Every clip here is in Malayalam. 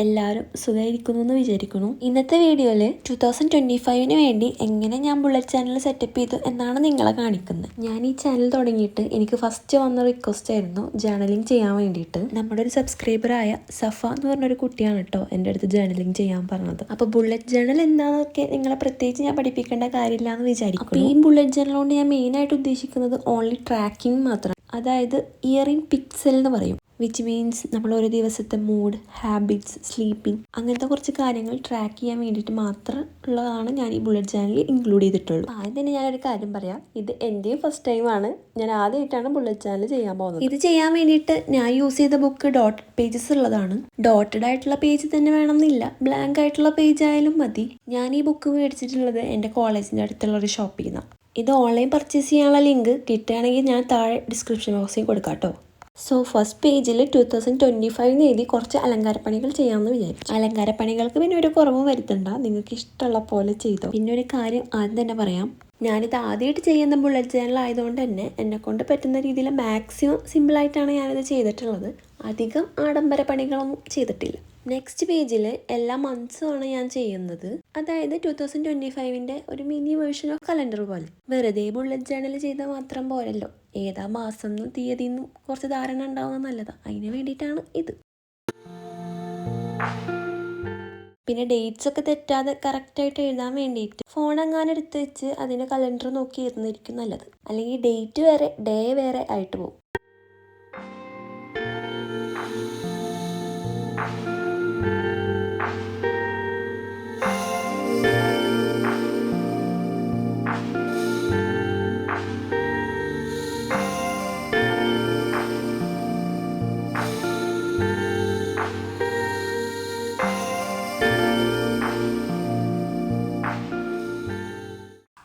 എല്ലാവരും സുഖമായിരിക്കുന്നു എന്ന് വിചാരിക്കുന്നു. ഇന്നത്തെ വീഡിയോയിൽ 2025 വേണ്ടി എങ്ങനെ ഞാൻ ബുള്ളറ്റ് ചാനൽ സെറ്റപ്പ് ചെയ്തു എന്നാണ് നിങ്ങളെ കാണിക്കുന്നത്. ഞാൻ ഈ ചാനൽ തുടങ്ങിയിട്ട് എനിക്ക് ഫസ്റ്റ് വന്ന റിക്വസ്റ്റ് ആയിരുന്നു ജേർണലിംഗ് ചെയ്യാൻ വേണ്ടിയിട്ട്. നമ്മുടെ ഒരു സബ്സ്ക്രൈബറായ സഫ എന്ന് പറഞ്ഞൊരു കുട്ടിയാണ് കേട്ടോ എൻ്റെ അടുത്ത് ജേർണലിംഗ് ചെയ്യാൻ പറഞ്ഞത്. അപ്പോൾ ബുള്ളറ്റ് ജേർണൽ എന്താണെന്നൊക്കെ നിങ്ങളെ പ്രത്യേകിച്ച് ഞാൻ പഠിപ്പിക്കേണ്ട കാര്യമില്ല എന്ന് വിചാരിക്കും. അപ്പോൾ ഈ ബുള്ളറ്റ് ജേർണൽ കൊണ്ട് ഞാൻ മെയിനായിട്ട് ഉദ്ദേശിക്കുന്നത് ഓൺലി ട്രാക്കിംഗ് മാത്രം. അതായത് ഇയർ ഇൻ പിക്സൽ എന്ന് പറയും. വിച്ച് മീൻസ് നമ്മൾ ഒരു ദിവസത്തെ മൂഡ്, ഹാബിറ്റ്സ്, സ്ലീപ്പിംഗ് അങ്ങനത്തെ കുറച്ച് കാര്യങ്ങൾ ട്രാക്ക് ചെയ്യാൻ വേണ്ടിയിട്ട് മാത്രം ഉള്ളതാണ് ഞാൻ ഈ ബുള്ളറ്റ് ജേർണലിൽ ഇൻക്ലൂഡ് ചെയ്തിട്ടുള്ളൂ. ആദ്യം തന്നെ ഞാനൊരു കാര്യം പറയാം, ഇത് എൻ്റെയും ഫസ്റ്റ് ടൈമാണ്. ഞാൻ ആദ്യമായിട്ടാണ് ബുള്ളറ്റ് ജേർണൽ ചെയ്യാൻ പോകുന്നത്. ഇത് ചെയ്യാൻ വേണ്ടിയിട്ട് ഞാൻ യൂസ് ചെയ്ത ബുക്ക് ഡോട്ടഡ് പേജസ് ഉള്ളതാണ്. ഡോട്ടഡ് ആയിട്ടുള്ള പേജ് തന്നെ വേണമെന്നില്ല, ബ്ലാങ്ക് ആയിട്ടുള്ള പേജ് ആയാലും മതി. ഞാൻ ഈ ബുക്ക് മേടിച്ചിട്ടുള്ളത് എൻ്റെ കോളേജിൻ്റെ അടുത്തുള്ള ഒരു ഷോപ്പിൽ നിന്നാണ്. ഇത് ഓൺലൈൻ പർച്ചേസ് ചെയ്യാനുള്ള ലിങ്ക് കിട്ടുകയാണെങ്കിൽ ഞാൻ താഴെ ഡിസ്ക്രിപ്ഷൻ ബോക്സിൽ കൊടുക്കാം കേട്ടോ. സോ ഫസ്റ്റ് പേജിൽ 2025 എഴുതി കുറച്ച് അലങ്കാരപ്പണികൾ ചെയ്യാമെന്ന് വിചാരിച്ചു. അലങ്കാരപ്പണികൾക്ക് പിന്നെ ഒരു കുറവും വരുത്തണ്ട, നിങ്ങൾക്ക് ഇഷ്ടമുള്ള പോലെ ചെയ്തോ. പിന്നെ ഒരു കാര്യം ആദ്യം തന്നെ പറയാം, ഞാനിത് ആദ്യമായിട്ട് ചെയ്യുന്ന ബുള്ളറ്റ് ജേർണൽ ആയതുകൊണ്ട് തന്നെ എന്നെക്കൊണ്ട് പറ്റുന്ന രീതിയിൽ മാക്സിമം സിമ്പിളായിട്ടാണ് ഞാനിത് ചെയ്തിട്ടുള്ളത്. അധികം ആഡംബര പണികളൊന്നും ചെയ്തിട്ടില്ല. നെക്സ്റ്റ് പേജിൽ എല്ലാ മന്ത്സുമാണ് ഞാൻ ചെയ്യുന്നത്. അതായത് 2025 ഒരു മിനി വേർഷൻ ഓഫ് കലണ്ടർ പോലെ. വെറുതെ ബുള്ളറ്റ് ജേർണൽ ചെയ്താൽ മാത്രം പോരല്ലോ, ഏതാ മാസം എന്നും തീയതിന്നും കുറച്ച് ധാരണ ഉണ്ടാവുന്നത് നല്ലതാണ്. അതിന് വേണ്ടിയിട്ടാണ് ഇത്. പിന്നെ ഡേറ്റ്സ് ഒക്കെ തെറ്റാതെ കറക്റ്റായിട്ട് എഴുതാൻ വേണ്ടിയിട്ട് ഫോൺ എങ്ങാനും എടുത്ത് വെച്ച് അതിൻ്റെ കലണ്ടർ നോക്കി ഇരുന്നിരിക്കും നല്ലത്. അല്ലെങ്കിൽ ഡേറ്റ് വേറെ ഡേ വേറെ ആയിട്ട് പോകും.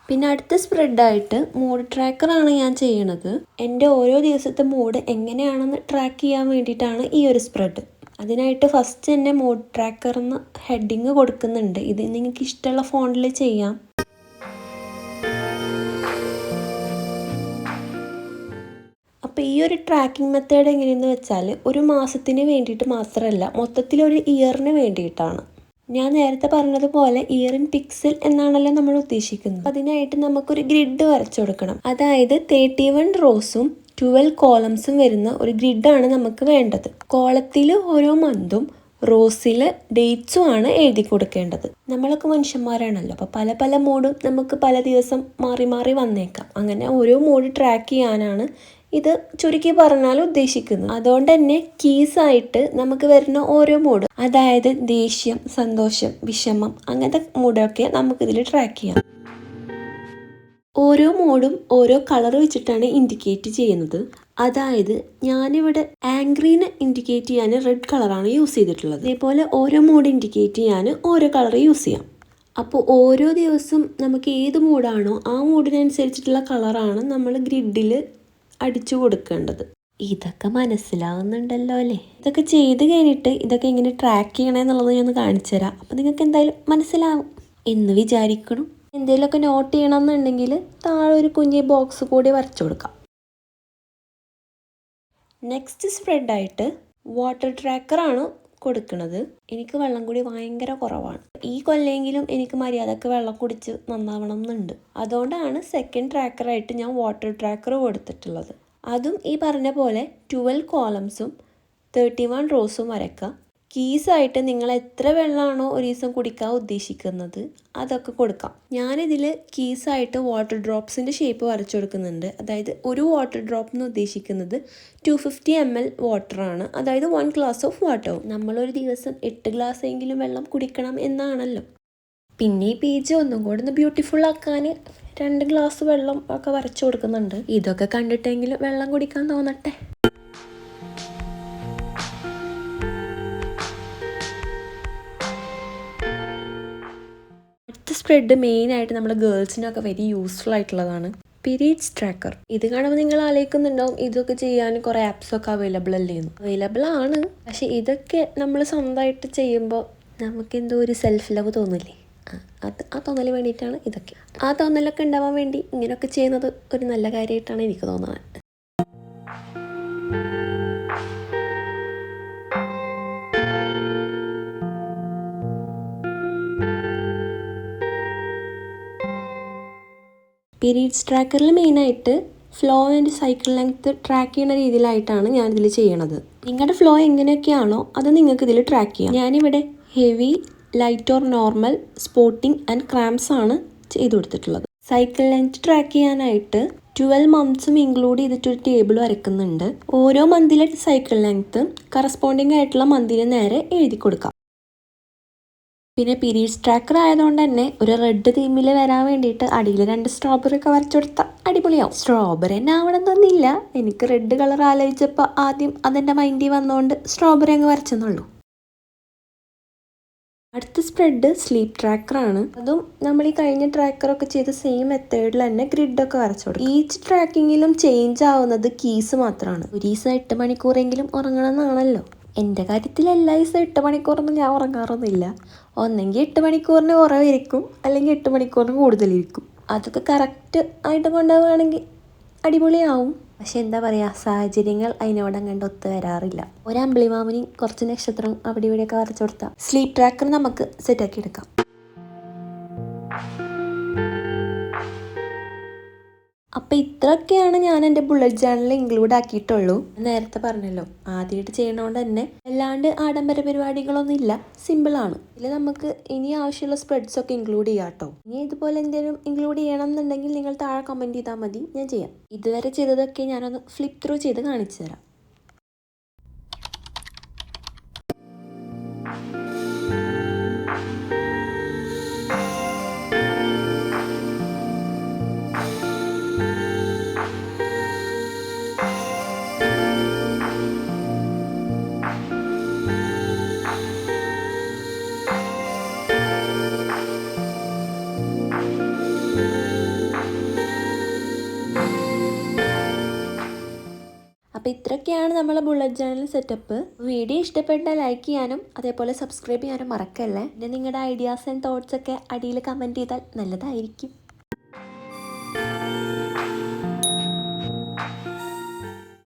പിന്നെ അടുത്ത സ്പ്രെഡായിട്ട് മൂഡ് ട്രാക്കറാണ് ഞാൻ ചെയ്യണത്. എൻ്റെ ഓരോ ദിവസത്തെ മൂഡ് എങ്ങനെയാണെന്ന് ട്രാക്ക് ചെയ്യാൻ വേണ്ടിയിട്ടാണ് ഈ ഒരു സ്പ്രെഡ്. അതിനായിട്ട് ഫസ്റ്റ് തന്നെ മൂഡ് ട്രാക്കർ എന്ന് ഹെഡിങ് കൊടുക്കുന്നുണ്ട്. ഇത് നിങ്ങൾക്ക് ഇഷ്ടമുള്ള ഫോണ്ടിൽ ചെയ്യാം. അപ്പോൾ ഈ ഒരു ട്രാക്കിംഗ് മെത്തേഡ് എങ്ങനെയെന്ന് വെച്ചാൽ ഒരു മാസത്തിന് വേണ്ടിയിട്ട് മാത്രമല്ല, മൊത്തത്തിലൊരു ഇയറിന് വേണ്ടിയിട്ടാണ്. ഞാൻ നേരത്തെ പറഞ്ഞതുപോലെ ഇയർ ഇൻ പിക്സൽ എന്നാണല്ലോ നമ്മൾ ഉദ്ദേശിക്കുന്നത്. അതിനായിട്ട് നമുക്കൊരു ഗ്രിഡ് വരച്ചു കൊടുക്കണം. അതായത് 31 റോസും 12 കോളംസും വരുന്ന ഒരു ഗ്രിഡാണ് നമുക്ക് വേണ്ടത്. കോളത്തിൽ ഓരോ മന്തും, റോസിൽ ഡേറ്റ്സും ആണ് എഴുതി കൊടുക്കേണ്ടത്. നമ്മളൊക്കെ മനുഷ്യന്മാരാണല്ലോ, അപ്പോൾ പല പല മൂഡും നമുക്ക് പല ദിവസം മാറി മാറി വന്നേക്കാം. അങ്ങനെ ഓരോ മൂഡ് ട്രാക്ക് ചെയ്യാനാണ് ഇത് ചുരുക്കി പറഞ്ഞാൽ ഉദ്ദേശിക്കുന്നത്. അതുകൊണ്ട് തന്നെ കീസായിട്ട് നമുക്ക് വരുന്ന ഓരോ മൂഡ്, അതായത് ദേഷ്യം, സന്തോഷം, വിഷമം അങ്ങനത്തെ മൂഡൊക്കെ നമുക്കിതിൽ ട്രാക്ക് ചെയ്യാം. ഓരോ മൂഡും ഓരോ കളർ വെച്ചിട്ടാണ് ഇൻഡിക്കേറ്റ് ചെയ്യുന്നത്. അതായത് ഞാനിവിടെ ആംഗ്രീനെ ഇൻഡിക്കേറ്റ് ചെയ്യാൻ റെഡ് കളറാണ് യൂസ് ചെയ്തിട്ടുള്ളത്. അതേപോലെ ഓരോ മൂഡ് ഇൻഡിക്കേറ്റ് ചെയ്യാൻ ഓരോ കളർ യൂസ് ചെയ്യാം. അപ്പോൾ ഓരോ ദിവസം നമുക്ക് ഏത് മൂഡാണോ ആ മൂഡിനനുസരിച്ചിട്ടുള്ള കളറാണ് നമ്മൾ ഗ്രിഡിൽ അടിച്ചു കൊടുക്കേണ്ടത്. ഇതൊക്കെ മനസ്സിലാവുന്നുണ്ടല്ലോ അല്ലേ? ഇതൊക്കെ ചെയ്ത് കഴിഞ്ഞിട്ട് ഇതൊക്കെ എങ്ങനെ ട്രാക്ക് ചെയ്യണമെന്നുള്ളത് ഞാൻ ഒന്ന് കാണിച്ചു തരാം. അപ്പോൾ നിങ്ങൾക്ക് എന്തായാലും മനസ്സിലാവും എന്ന് വിചാരിക്കണം. എന്തെങ്കിലുമൊക്കെ നോട്ട് ചെയ്യണമെന്നുണ്ടെങ്കിൽ താഴെ ഒരു കുഞ്ഞി ബോക്സ് കൂടി വരച്ചു കൊടുക്കാം. നെക്സ്റ്റ് സ്പ്രെഡായിട്ട് വാട്ടർ ട്രാക്കറാണ് കൊടുക്കുന്നത്. എനിക്ക് വെള്ളം കൂടി ഭയങ്കര കുറവാണ്. ഈ കൊല്ലെങ്കിലും എനിക്ക് മര്യാദക്ക് വെള്ളം കുടിച്ച് നന്നാവണം എന്നുണ്ട്. അതുകൊണ്ടാണ് സെക്കൻഡ് ട്രാക്കറായിട്ട് ഞാൻ വാട്ടർ ട്രാക്കർ കൊടുത്തിട്ടുള്ളത്. അതും ഈ പറഞ്ഞ പോലെ 12 കോളംസും 31 റോസും വരയ്ക്കുക. കീസായിട്ട് നിങ്ങൾ എത്ര വെള്ളമാണോ ഒരു ദിവസം കുടിക്കാൻ ഉദ്ദേശിക്കുന്നത് അതൊക്കെ കൊടുക്കാം. ഞാനിതിൽ കീസായിട്ട് വാട്ടർ ഡ്രോപ്സിൻ്റെ ഷേപ്പ് വരച്ചു കൊടുക്കുന്നുണ്ട്. അതായത് ഒരു വാട്ടർ ഡ്രോപ്പ് എന്ന് ഉദ്ദേശിക്കുന്നത് 250 ml വാട്ടറാണ്. അതായത് 1 ഗ്ലാസ് ഓഫ് വാട്ടർ. നമ്മളൊരു ദിവസം 8 ഗ്ലാസ് എങ്കിലും വെള്ളം കുടിക്കണം എന്നാണല്ലോ. പിന്നെ ഈ പേജ് ഒന്നും കൂടെ ഒന്ന് ബ്യൂട്ടിഫുൾ ആക്കാൻ 2 ഗ്ലാസ് വെള്ളം ഒക്കെ വരച്ചു കൊടുക്കുന്നുണ്ട്. ഇതൊക്കെ കണ്ടിട്ടെങ്കിലും വെള്ളം കുടിക്കാൻ തോന്നട്ടെ. അടുത്ത സ്പ്രെഡ് മെയിനായിട്ട് നമ്മുടെ ഗേൾസിനൊക്കെ വെരി യൂസ്ഫുൾ ആയിട്ടുള്ളതാണ്. Periods tracker. ഇത് കാണുമ്പോൾ നിങ്ങൾ ആലോചിക്കുന്നുണ്ടാവും ഇതൊക്കെ ചെയ്യാൻ കുറേ ആപ്സൊക്കെ അവൈലബിൾ അല്ലേന്ന്. അവൈലബിൾ ആണ്, പക്ഷെ ഇതൊക്കെ നമ്മൾ സ്വന്തമായിട്ട് ചെയ്യുമ്പോൾ നമുക്കെന്തോ ഒരു സെൽഫ് ലവ് തോന്നില്ലേ? ആ തോന്നൽ വേണ്ടിയിട്ടാണ് ഇതൊക്കെ. ആ തോന്നലൊക്കെ ഉണ്ടാവാൻ വേണ്ടി ഇങ്ങനെയൊക്കെ ചെയ്യുന്നത് ഒരു നല്ല കാര്യമായിട്ടാണ് എനിക്ക് തോന്നുന്നത്. പീരീഡ്സ് ട്രാക്കറിൽ മെയിനായിട്ട് flow and cycle length track ചെയ്യുന്ന രീതിയിലായിട്ടാണ് ഞാനിതിൽ ചെയ്യണത്. നിങ്ങളുടെ ഫ്ലോ എങ്ങനെയൊക്കെയാണോ അത് നിങ്ങൾക്ക് ഇതിൽ ട്രാക്ക് ചെയ്യാം. ഞാനിവിടെ heavy, light or normal, spotting and cramps ആണ് ചെയ്ത് കൊടുത്തിട്ടുള്ളത്. സൈക്കിൾ ലെങ്ത് ട്രാക്ക് ചെയ്യാനായിട്ട് 12 മന്ത്സും ഇൻക്ലൂഡ് ചെയ്തിട്ടൊരു ടേബിൾ വരയ്ക്കുന്നുണ്ട്. ഓരോ മന്തിലെ സൈക്കിൾ ലെങ്ത് കറസ്പോണ്ടിങ് ആയിട്ടുള്ള മന്തിന് നേരെ എഴുതി കൊടുക്കാം. പിന്നെ പീരീഡ്സ് ട്രാക്കർ ആയതുകൊണ്ട് തന്നെ ഒരു റെഡ് തീമിൽ വരാൻ വേണ്ടിയിട്ട് അടിയിൽ 2 സ്ട്രോബെറി ഒക്കെ വരച്ചു കൊടുത്താൽ അടിപൊളിയാവും. സ്ട്രോബെറി തന്നെ ആവണമെന്നൊന്നുമില്ല, എനിക്ക് റെഡ് കളർ ആലോചിച്ചപ്പോൾ ആദ്യം അതെൻ്റെ മൈൻഡിൽ വന്നുകൊണ്ട് സ്ട്രോബെറി അങ്ങ് വരച്ചെന്നുള്ളൂ. അടുത്ത സ്പ്രെഡ് സ്ലീപ്പ് ട്രാക്കറാണ്. അതും നമ്മൾ ഈ കഴിഞ്ഞ ട്രാക്കറൊക്കെ ചെയ്ത സെയിം മെത്തേഡിൽ തന്നെ ഗ്രിഡൊക്കെ വരച്ചു കൊടുക്കും. ഈച്ച് ട്രാക്കിങ്ങിലും ചേഞ്ച് ആവുന്നത് കീസ് മാത്രമാണ്. ഒരു ദിവസം 8 മണിക്കൂറെങ്കിലും ഉറങ്ങണം എന്നാണല്ലോ. എൻ്റെ കാര്യത്തിൽ എല്ലാ ദിവസവും 8 മണിക്കൂറൊന്നും ഞാൻ ഉറങ്ങാറൊന്നുമില്ല. ഒന്നെങ്കിൽ 8 മണിക്കൂറിന് കുറവിരിക്കും, അല്ലെങ്കിൽ 8 മണിക്കൂറിന് കൂടുതലിരിക്കും. അതൊക്കെ കറക്റ്റ് ആയിട്ട് കൊണ്ടുപോവുകയാണെങ്കിൽ അടിപൊളിയാവും. പക്ഷെ എന്താ പറയുക, സാഹചര്യങ്ങൾ അതിനോടങ്ങണ്ട് ഒത്തു വരാറില്ല. ഒരു അമ്പിളിമാമനും കുറച്ച് നക്ഷത്രം അവിടെ ഇവിടെയൊക്കെ വരച്ചു കൊടുത്താൽ സ്ലീപ്പ് ട്രാക്കർ നമുക്ക് സെറ്റാക്കി എടുക്കാം. അപ്പോൾ ഇത്രയൊക്കെയാണ് ഞാൻ എൻ്റെ ബുള്ളറ്റ് ജേർണലിൽ ഇൻക്ലൂഡ് ആക്കിയിട്ടുള്ളൂ. നേരത്തെ പറഞ്ഞല്ലോ, ആദ്യമായിട്ട് ചെയ്യണോണ്ട് തന്നെ അല്ലാണ്ട് ആഡംബര പരിപാടികളൊന്നും ഇല്ല, സിമ്പിളാണ്. ഇതിൽ നമുക്ക് ഇനി ആവശ്യമുള്ള സ്പ്രെഡ്സ് ഒക്കെ ഇൻക്ലൂഡ് ചെയ്യാം കേട്ടോ. ഇനി ഇതുപോലെ എന്തെങ്കിലും ഇൻക്ലൂഡ് ചെയ്യണം എന്നുണ്ടെങ്കിൽ നിങ്ങൾ താഴെ കമൻറ്റ് ചെയ്താൽ മതി, ഞാൻ ചെയ്യാം. ഇതുവരെ ചെയ്തതൊക്കെ ഞാനൊന്ന് ഫ്ലിപ്പ് ത്രൂ ചെയ്ത് കാണിച്ചു തരാം. അപ്പോൾ ഇത്രയൊക്കെയാണ് നമ്മളെ ബുള്ളറ്റ് ജേർണൽ സെറ്റപ്പ്. വീഡിയോ ഇഷ്ടപ്പെട്ടാൽ ലൈക്ക് ചെയ്യാനും അതേപോലെ സബ്സ്ക്രൈബ് ചെയ്യാനും മറക്കല്ലേ. പിന്നെ നിങ്ങളുടെ ഐഡിയാസ് ആൻഡ് തോട്ട്സ് ഒക്കെ അടിയിൽ കമൻറ്റ് ചെയ്താൽ നല്ലതായിരിക്കും.